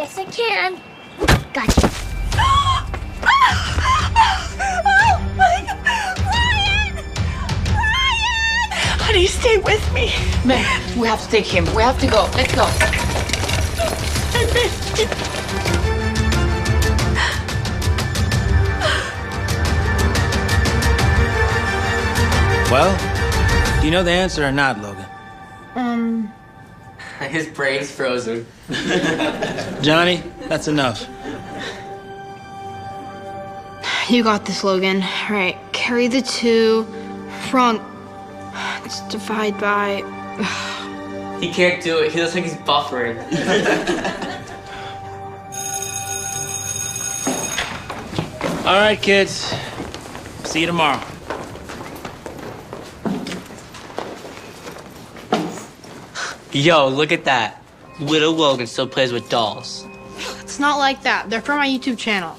Yes, I can. Gotcha. Honey, stay with me. Man, we have to take him. We have to go. Let's go. Well, do you know the answer or not, Logan? His brain's frozen. Johnny, that's enough. You got this, Logan. All right, carry the 2 front. Let's divide by... He can't do it. He looks like he's buffering. All right, kids. See you tomorrow. Yo, look at that. Little Logan still plays with dolls. It's not like that. They're from my YouTube channel.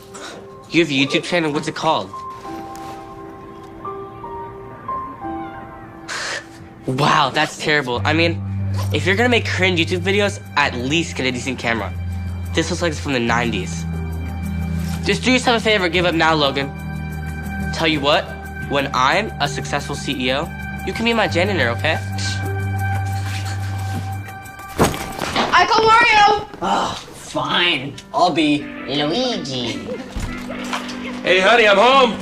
You have a YouTube channel? What's it called? Wow, that's terrible. I mean, if you're gonna make cringe YouTube videos, at least get a decent camera. This looks like it's from the 90s. Just do yourself a favor, give up now, Logan. Tell you what, when I'm a successful CEO, you can be my janitor, okay? I call Mario! Oh, fine. I'll be Luigi. Hey, honey, I'm home.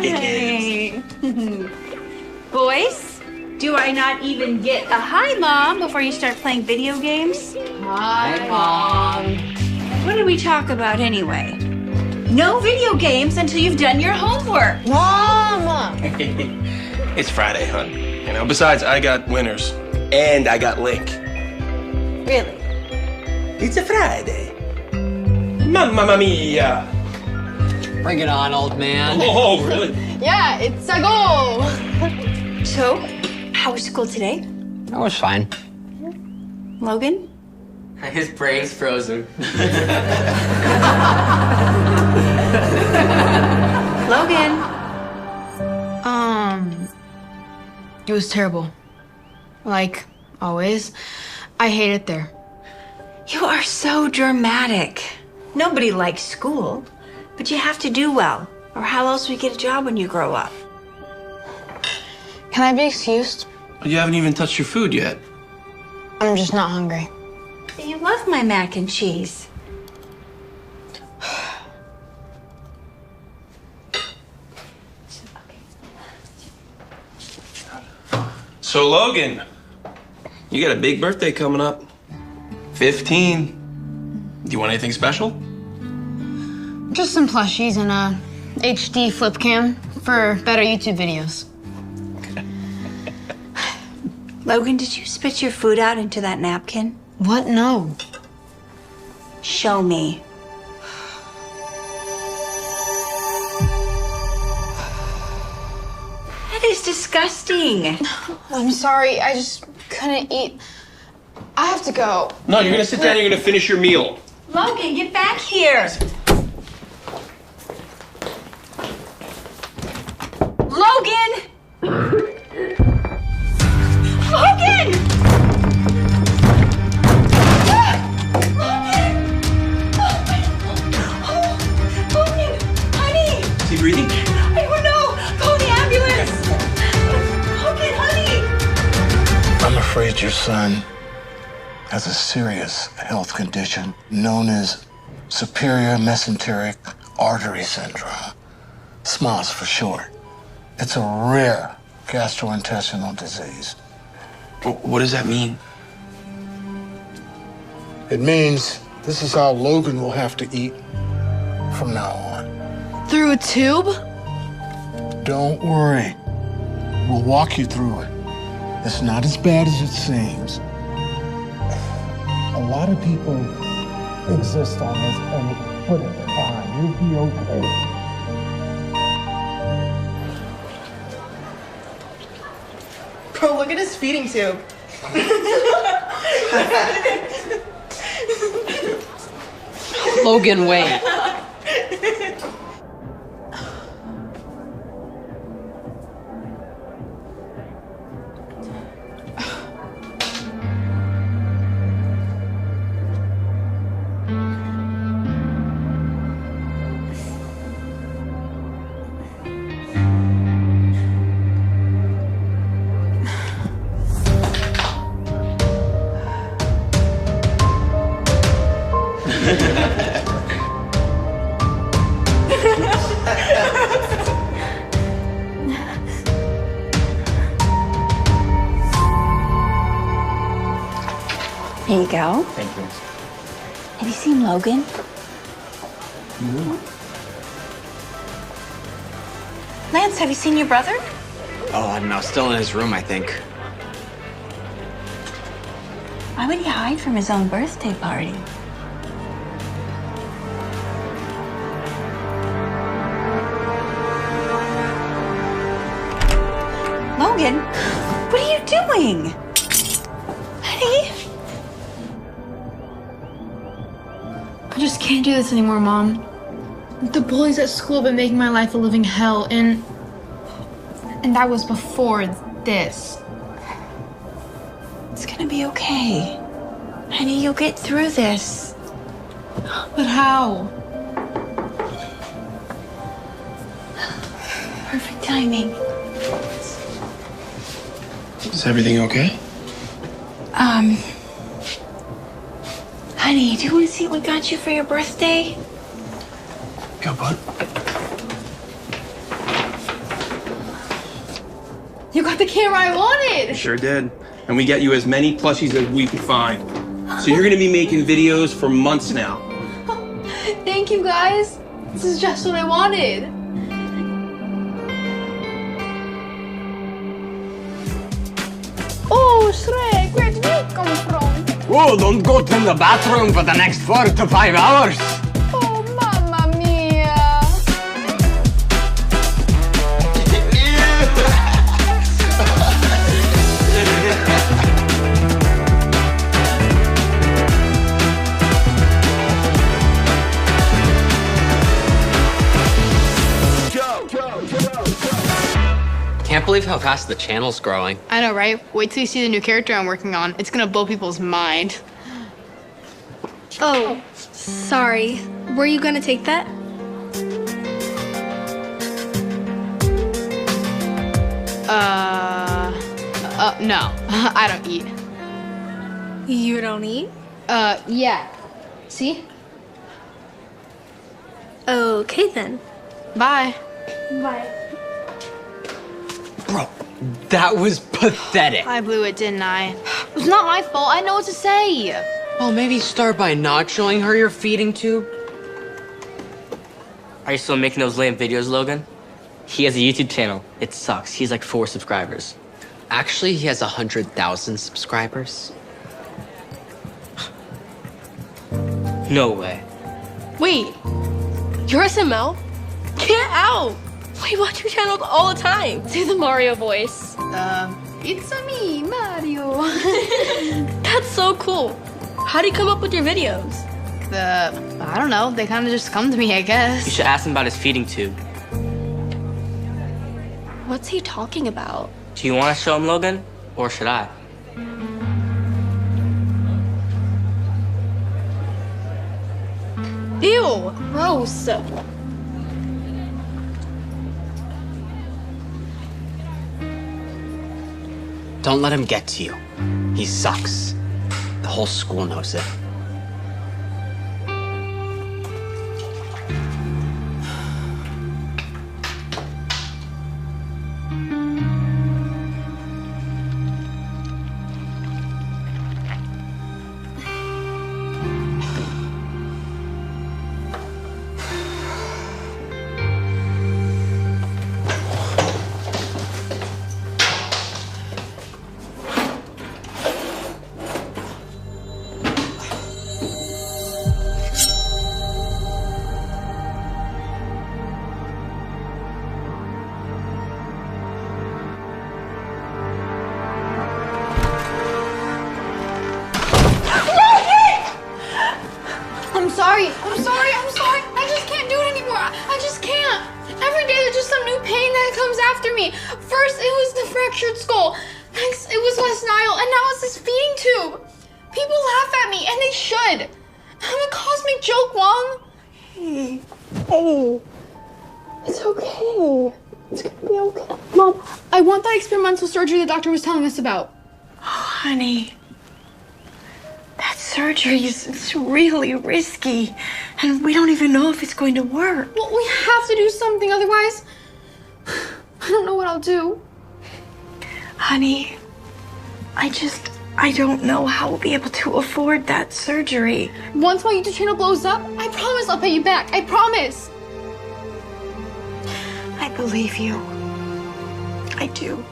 Hey. Boys, do I not even get a hi, Mom, before you start playing video games? Hi, Mom. What did we talk about anyway? No video games until you've done your homework. Mama! It's Friday, hon. You know, besides, I got Winners. And I got Link. Really? It's a Friday. Mamma mia! Bring it on, old man. Oh, really? Yeah, it's a go! So, how was school today? That was fine. Logan? His brain's frozen. Logan? It was terrible. Like always. I hate it there. You are so dramatic. Nobody likes school, but you have to do well, or how else will you get a job when you grow up? Can I be excused? You haven't even touched your food yet. I'm just not hungry. You love my mac and cheese. So, Logan, you got a big birthday coming up. 15. Do you want anything special? Just some plushies and a HD flip cam for better YouTube videos. Logan, did you spit your food out into that napkin? What? No. Show me. That is disgusting. I'm sorry. I just couldn't eat. I have to go. No, you're gonna sit down and you're gonna finish your meal. Logan, get back here. Logan! Logan! Logan! Honey! Is he breathing? I don't know! Call the ambulance! Logan, honey! I'm afraid your son has a serious health condition known as superior mesenteric artery syndrome. SMAS for short. It's a rare gastrointestinal disease. What does that mean? It means this is how Logan will have to eat from now on. Through a tube? Don't worry. We'll walk you through it. It's not as bad as it seems. A lot of people exist on this planet, but it's fine. You'll be okay. Bro, look at his feeding tube. Logan, wait. Here you go. Thank you. Have you seen Logan? Lance, have you seen your brother? Oh, I don't know. Still in his room, I think. Why would he hide from his own birthday party? Logan, what are you doing? Honey? I just can't do this anymore, Mom. The bullies at school have been making my life a living hell, and that was before this. It's gonna be okay. Honey, you'll get through this. But how? Perfect timing. Is everything okay? Honey, do you want to see what we got you for your birthday? Go, bud. You got the camera I wanted! Sure did. And we got you as many plushies as we could find. So you're gonna be making videos for months now. Thank you, guys. This is just what I wanted. Oh, Shrek, where did you come from? Whoa, don't go to the bathroom for the next 4 to 5 hours. Oh, mamma mia. Can't believe how fast the channel's growing. I know, right? Wait till you see the new character I'm working on. It's gonna blow people's mind. Oh, sorry. Were you gonna take that? No. I don't eat. You don't eat? Yeah. See? Okay then. Bye. Bye. Bro, that was pathetic. I blew it, didn't I? It's not my fault. I know what to say. Well, maybe start by not showing her your feeding tube. Are you still making those lame videos, Logan? He has a YouTube channel. It sucks. He's like 4 subscribers. Actually, he has 100,000 subscribers. No way. Wait, you're SML? Get out! We watch your channels all the time. Do the Mario voice. It's me, Mario. That's so cool. How do you come up with your videos? I don't know. They kind of just come to me, I You guess. should ask him about his feeding tube. What's he talking about? Do you want to show him, Logan? Or should I? Ew, gross. Don't let him get to you. He sucks. The whole school knows it. I'm sorry. I just can't do it anymore. I just can't. Every day there's just some new pain that comes after me. First it was the fractured skull. Next it was West Nile. And now it's this feeding tube. People laugh at me, and they should. I'm a cosmic joke, Mom. Hey. It's okay. It's gonna be okay. Mom, I want that experimental surgery the doctor was telling us about. Oh, honey. That surgery is really risky, and we don't even know if it's going to work. Well, we have to do something, otherwise I don't know what I'll do. Honey, I don't know how we'll be able to afford that surgery. Once my YouTube channel blows up, I promise I'll pay you back. I promise. I believe you. I do.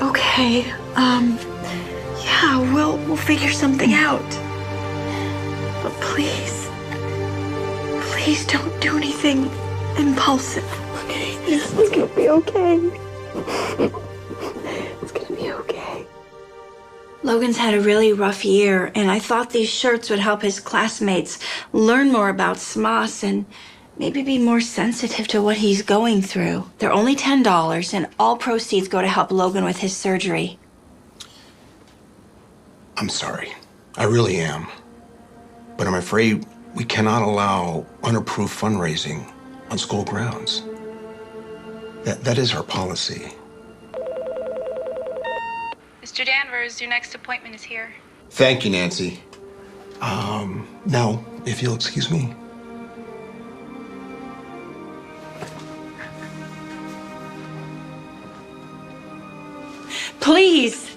Okay, yeah, we'll figure something out. But please don't do anything impulsive. Okay? It's gonna be okay. It's gonna be okay. Logan's had a really rough year, and I thought these shirts would help his classmates learn more about SMOS and maybe be more sensitive to what he's going through. They're only $10, and all proceeds go to help Logan with his surgery. I'm sorry. I really am. But I'm afraid we cannot allow unapproved fundraising on school grounds. That is our policy. Mr. Danvers, your next appointment is here. Thank you, Nancy. Now, if you'll excuse me. Please,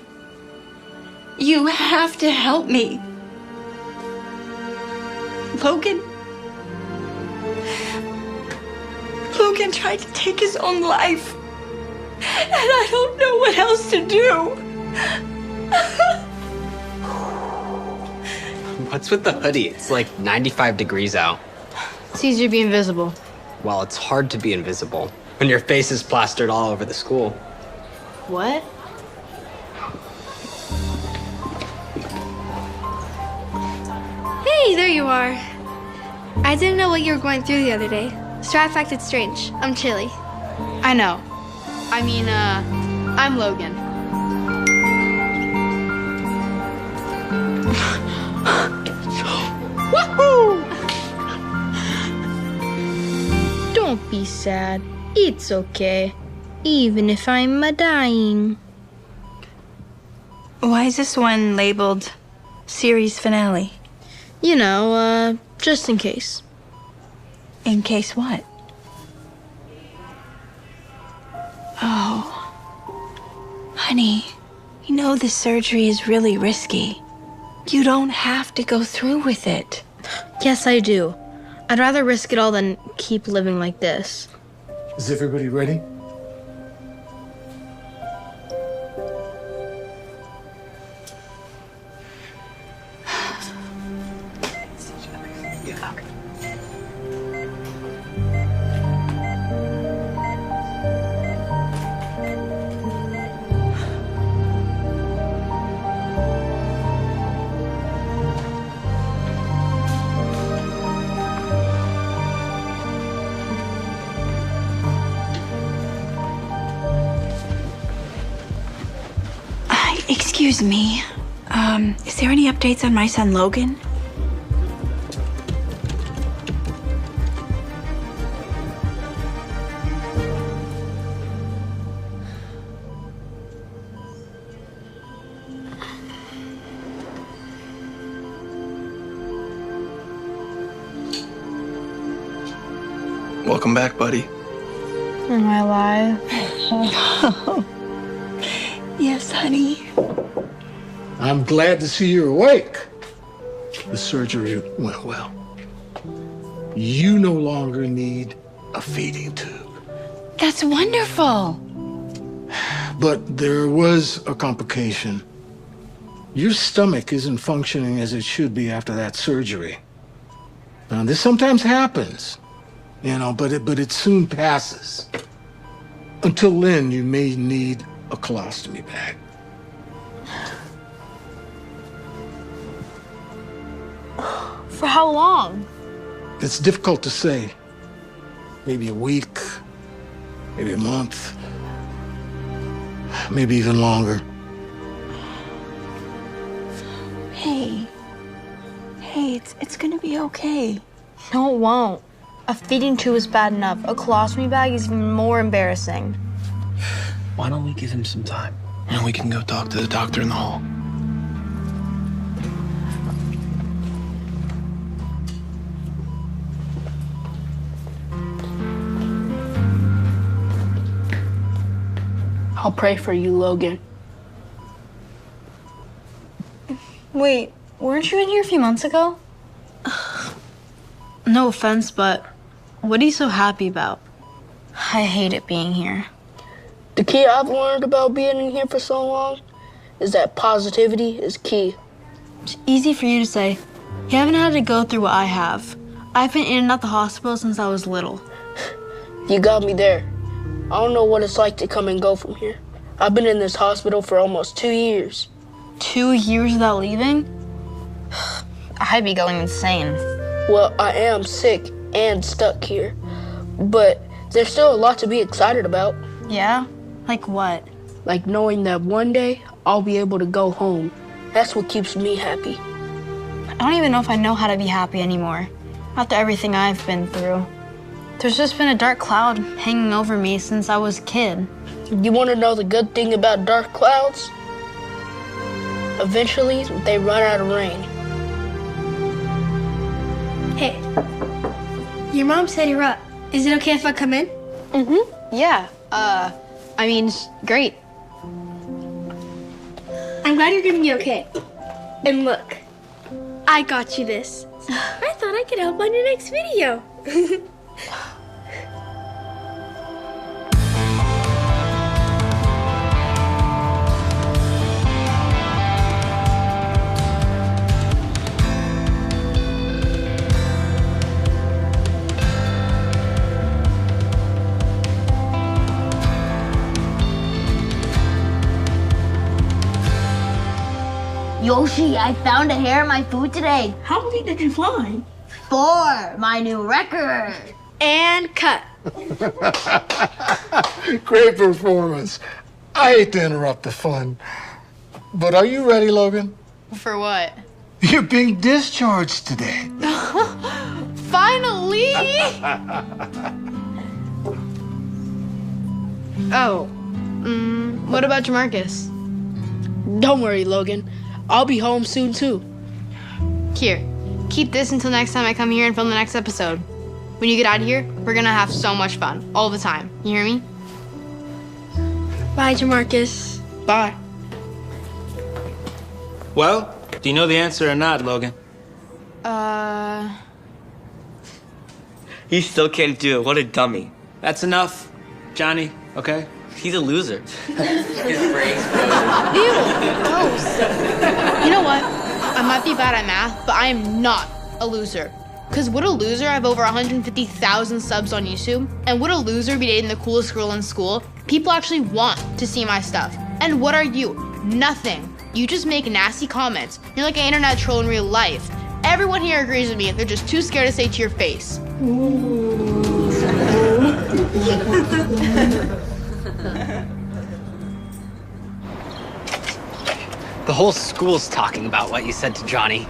you have to help me. Logan tried to take his own life, and I don't know what else to do. What's with the hoodie? It's like 95 degrees out. It's easier to be invisible. Well, it's hard to be invisible when your face is plastered all over the school. What? Hey, there you are. I didn't know what you were going through the other day, so I acted strange. I'm Chili. I know. I mean, I'm Logan. Woohoo! Don't be sad. It's okay. Even if I'm dying. Why is this one labeled series finale? You know, just in case. In case what? Oh. Honey, you know the surgery is really risky. You don't have to go through with it. Yes, I do. I'd rather risk it all than keep living like this. Is everybody ready? Excuse me. Is there any updates on my son Logan? Welcome back, buddy. Am I alive? Yes, honey. I'm glad to see you're awake. The surgery went well. You no longer need a feeding tube. That's wonderful. But there was a complication. Your stomach isn't functioning as it should be after that surgery. Now, this sometimes happens, you know, but it soon passes. Until then, you may need a colostomy bag. For how long? It's difficult to say. Maybe a week, maybe a month, maybe even longer. Hey, it's gonna be okay. No, it won't. A feeding tube is bad enough. A colostomy bag is even more embarrassing. Why don't we give him some time? And we can go talk to the doctor in the hall. I'll pray for you, Logan. Wait, weren't you in here a few months ago? No offense, but what are you so happy about? I hate it being here. The key I've learned about being in here for so long is that positivity is key. It's easy for you to say. You haven't had to go through what I have. I've been in and out the hospital since I was little. You got me there. I don't know what it's like to come and go from here. I've been in this hospital for almost 2 years. 2 years without leaving? I'd be going insane. Well, I am sick and stuck here, but there's still a lot to be excited about. Yeah? Like what? Like knowing that one day I'll be able to go home. That's what keeps me happy. I don't even know if I know how to be happy anymore. After everything I've been through. There's just been a dark cloud hanging over me since I was a kid. You want to know the good thing about dark clouds? Eventually, they run out of rain. Hey, your mom said you're up. Is it okay if I come in? Mm-hmm. Yeah. I mean, great. I'm glad you're gonna be okay. And look, I got you this. I thought I could help on your next video. Yoshi, I found a hair in my food today. How many did you find? 4, my new record. And cut. Great performance. I hate to interrupt the fun, but are you ready, Logan? For what? You're being discharged today. Finally! Oh. What about Jamarcus? Don't worry, Logan. I'll be home soon, too. Here, keep this until next time I come here and film the next episode. When you get out of here, we're gonna have so much fun, all the time. You hear me? Bye, Jamarcus. Bye. Well, do you know the answer or not, Logan? He still can't do it. What a dummy. That's enough, Johnny, okay? He's a loser. His brain's Ew, gross. You know what? I might be bad at math, but I am not a loser. Cause what a loser, I have over 150,000 subs on YouTube. And what a loser be dating the coolest girl in school. People actually want to see my stuff. And what are you? Nothing. You just make nasty comments. You're like an internet troll in real life. Everyone here agrees with me. They're just too scared to say to your face. The whole school's talking about what you said to Johnny.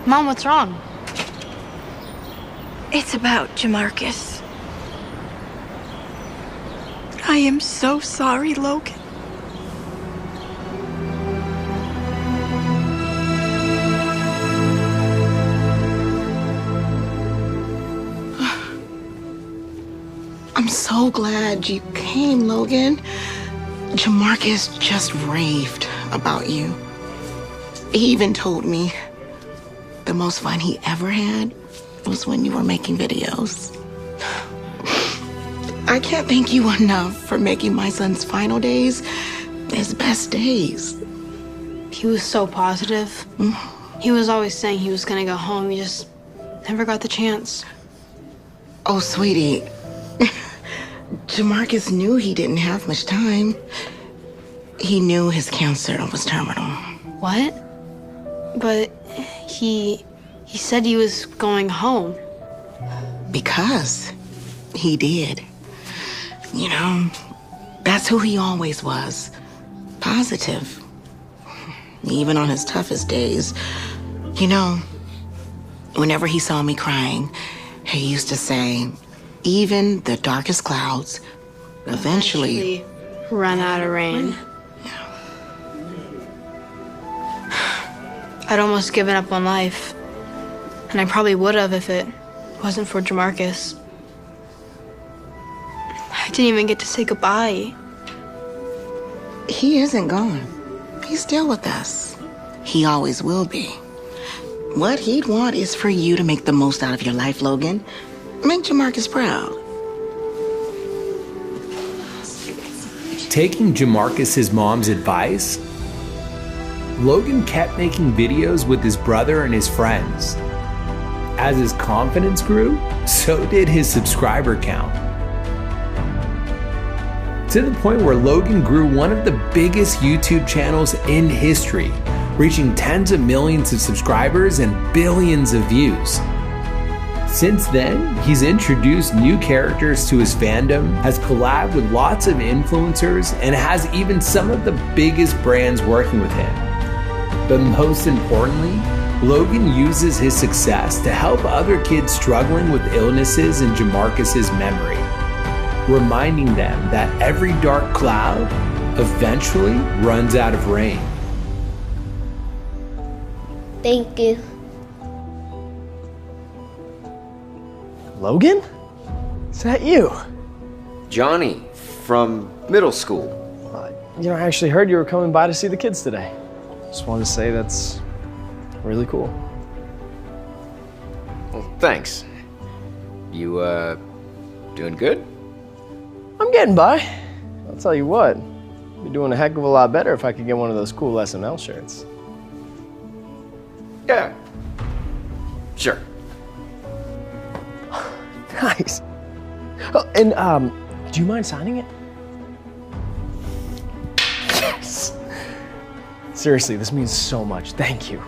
Mom, what's wrong? It's about Jamarcus. I am so sorry, Logan. I'm so glad you came, Logan. Jamarcus just raved about you. He even told me the most fun he ever had was when you were making videos. I can't thank you enough for making my son's final days his best days. He was so positive. He was always saying he was gonna go home. He just never got the chance. Oh, sweetie. Jamarcus knew he didn't have much time. He knew his cancer was terminal. What? But he said he was going home. Because he did. You know, that's who he always was. Positive. Even on his toughest days. You know, whenever he saw me crying, he used to say, even the darkest clouds eventually run out of rain. I'd almost given up on life. And I probably would have if it wasn't for Jamarcus. I didn't even get to say goodbye. He isn't gone. He's still with us. He always will be. What he'd want is for you to make the most out of your life, Logan. Make Jamarcus proud. Taking Jamarcus's mom's advice, Logan kept making videos with his brother and his friends. As his confidence grew, so did his subscriber count. To the point where Logan grew one of the biggest YouTube channels in history, reaching tens of millions of subscribers and billions of views. Since then, he's introduced new characters to his fandom, has collabed with lots of influencers, and has even some of the biggest brands working with him. But most importantly, Logan uses his success to help other kids struggling with illnesses in Jamarcus's memory, reminding them that every dark cloud eventually runs out of rain. Thank you. Logan? Is that you? Johnny, from middle school. You know, I actually heard you were coming by to see the kids today. Just wanted to say that's really cool. Well, thanks. You, doing good? I'm getting by. I'll tell you what, I'd be doing a heck of a lot better if I could get one of those cool SML shirts. Yeah. Sure. Nice. Oh, and, do you mind signing it? Yes! Seriously, this means so much. Thank you.